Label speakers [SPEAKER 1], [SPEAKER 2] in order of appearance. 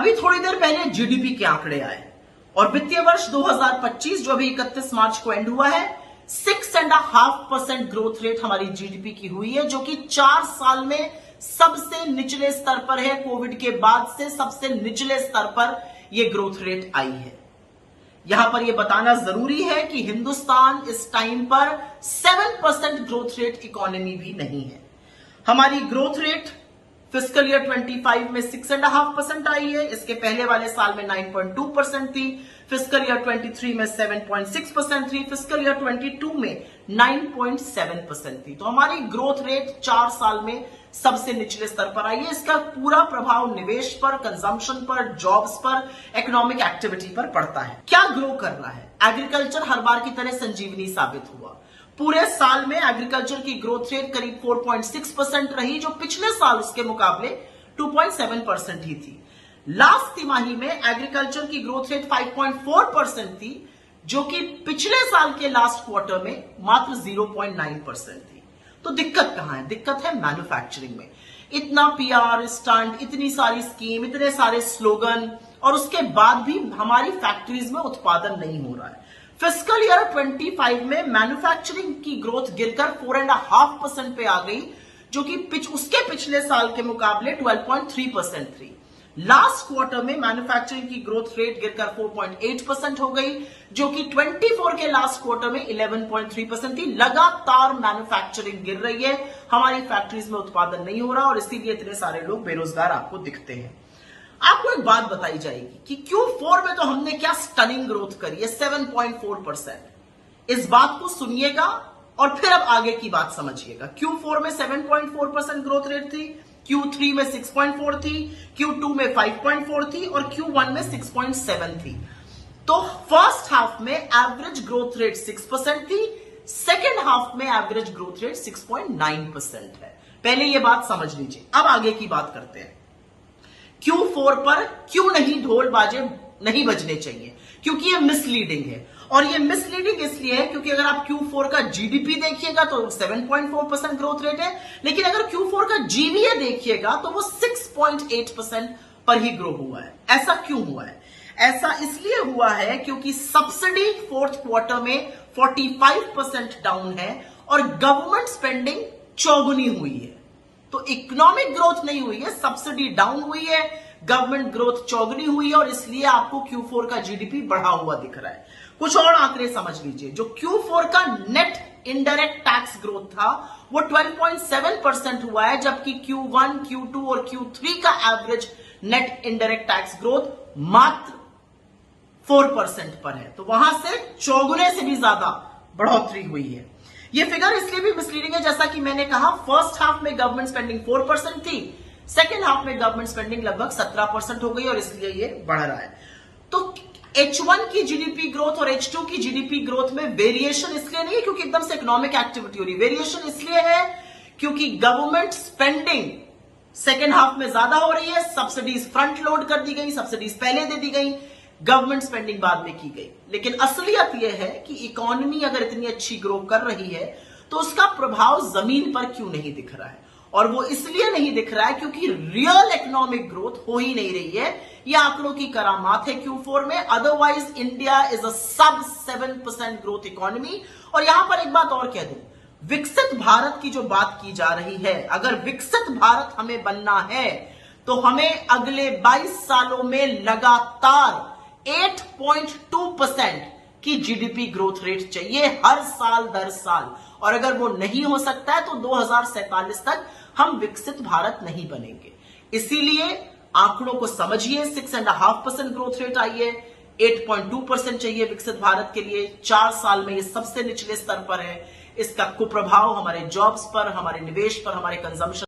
[SPEAKER 1] अभी थोड़ी देर पहले जीडीपी के आंकड़े आए और वित्तीय वर्ष 2025 जो अभी 31 मार्च को एंड हुआ है, 6.5% ग्रोथ रेट हमारी जीडीपी की हुई है, जो कि 4 साल में सबसे निचले स्तर पर है। कोविड के बाद से सबसे निचले स्तर पर यह ग्रोथ रेट आई है। यहां पर यह बताना जरूरी है कि हिंदुस्तान इस टाइम पर 7% ग्रोथ रेट इकोनॉमी भी नहीं है। हमारी ग्रोथ रेट फिस्कल ईयर 25 में 6.5% आई है। इसके पहले वाले साल में 9.2% थी। फिस्कल ईयर 23 में 7.6% थी। फिस्कल ईयर 22 में 9.7% थी। तो हमारी ग्रोथ रेट 4 साल में सबसे निचले स्तर पर आई है। इसका पूरा प्रभाव निवेश पर, कंजम्पशन पर, जॉब्स पर, इकोनॉमिक एक्टिविटी पर पड़ता है। क्या ग्रो कर रहा है? एग्रीकल्चर हर बार की तरह संजीवनी साबित हुआ। पूरे साल में एग्रीकल्चर की ग्रोथ रेट करीब 4.6% रही, जो पिछले साल उसके मुकाबले 2.7% ही थी। लास्ट तिमाही में एग्रीकल्चर की ग्रोथ रेट 5.4% थी, जो कि पिछले साल के लास्ट क्वार्टर में मात्र 0.9% थी। तो दिक्कत कहां है? दिक्कत है मैन्युफैक्चरिंग में। इतना पीआर स्टंट, इतनी सारी स्कीम, इतने सारे स्लोगन, और उसके बाद भी हमारी फैक्ट्रीज में उत्पादन नहीं हो रहा है। फिस्कल ईयर 25 में मैन्युफैक्चरिंग की ग्रोथ गिरकर 4.5% पे आ गई, जो कि उसके पिछले साल के मुकाबले 12.3% थी। लास्ट क्वार्टर में मैन्युफैक्चरिंग की ग्रोथ रेट गिरकर 4.8% हो गई, जो कि 24 के लास्ट क्वार्टर में 11.3% थी। लगातार मैन्युफैक्चरिंग गिर रही है, हमारी फैक्ट्रीज में उत्पादन नहीं हो रहा, और इसीलिए इतने सारे लोग बेरोजगार आपको दिखते हैं। आपको एक बात बताई जाएगी कि Q4 में तो हमने क्या स्टनिंग ग्रोथ करी है, 7.4%। इस बात को सुनिएगा और फिर अब आगे की बात समझिएगा। Q4 में 7.4% ग्रोथ रेट थी, Q3 में 6.4 थी, Q2 में 5.4 थी और Q1 में 6.7 थी। तो फर्स्ट हाफ में एवरेज ग्रोथ रेट 6% थी, सेकेंड हाफ में एवरेज ग्रोथ रेट 6.9% है। पहले यह बात समझ लीजिए। अब आगे की बात करते हैं। Q4 पर क्यों नहीं ढोल बाजे नहीं बजने चाहिए? क्योंकि ये मिसलीडिंग है, और ये मिसलीडिंग इसलिए है क्योंकि अगर आप Q4 का जीडीपी देखिएगा तो 7.4% ग्रोथ रेट है, लेकिन अगर Q4 का जीवीए देखिएगा तो वो 6.8% पर ही ग्रो हुआ है। ऐसा क्यों हुआ है? ऐसा इसलिए हुआ है क्योंकि सब्सिडी फोर्थ क्वार्टर में 45% डाउन है और गवर्नमेंट स्पेंडिंग चौगुनी हुई है। तो इकोनॉमिक ग्रोथ नहीं हुई है, सब्सिडी डाउन हुई है, गवर्नमेंट ग्रोथ चौगुनी हुई है, और इसलिए आपको Q4 का जीडीपी बढ़ा हुआ दिख रहा है। कुछ और आंकड़े समझ लीजिए। जो Q4 का नेट इनडायरेक्ट टैक्स ग्रोथ था वो 12.7% हुआ है, जबकि Q1, Q2 और Q3 का average net indirect tax growth मात्र 4% पर है। तो वहां से चौगुने से भी ज्यादा बढ़ोतरी हुई है। ये फिगर इसलिए भी मिसलीडिंग है, जैसा कि मैंने कहा, फर्स्ट हाफ में गवर्नमेंट स्पेंडिंग 4% थी, सेकेंड हाफ में गवर्नमेंट स्पेंडिंग लगभग 17% हो गई, और इसलिए ये बढ़ रहा है। तो H1 की जीडीपी ग्रोथ और H2 की जीडीपी ग्रोथ में वेरिएशन इसलिए नहीं है क्योंकि एकदम से इकोनॉमिक एक्टिविटी हो रही है। वेरिएशन इसलिए है क्योंकि गवर्नमेंट स्पेंडिंग सेकेंड हाफ में ज्यादा हो रही है, सब्सिडीज फ्रंट लोड कर दी गई, सब्सिडीज पहले दे दी गई, गवर्नमेंट स्पेंडिंग बाद में की गई। लेकिन असलियत यह है कि इकोनॉमी अगर इतनी अच्छी ग्रो कर रही है तो उसका प्रभाव जमीन पर क्यों नहीं दिख रहा है? और वो इसलिए नहीं दिख रहा है क्योंकि रियल इकोनॉमिक ग्रोथ हो ही नहीं रही है। यह आंकड़ों की करामात है Q4 में। अदरवाइज इंडिया इज अ सब 7% ग्रोथ इकोनॉमी। और यहां पर एक बात और कह दूं, विकसित भारत की जो बात की जा रही है, अगर विकसित भारत हमें बनना है तो हमें अगले 22 सालों में लगातार 8.2% की जीडीपी ग्रोथ रेट चाहिए हर साल दर साल। और अगर वो नहीं हो सकता है तो 2047 तक हम विकसित भारत नहीं बनेंगे। इसीलिए आंकड़ों को समझिए। 6.5% ग्रोथ रेट आई है, 8.2% चाहिए विकसित भारत के लिए। 4 साल में ये सबसे निचले स्तर पर है। इसका कुप्रभाव हमारे जॉब्स पर, हमारे निवेश पर, हमारे कंजम्पशन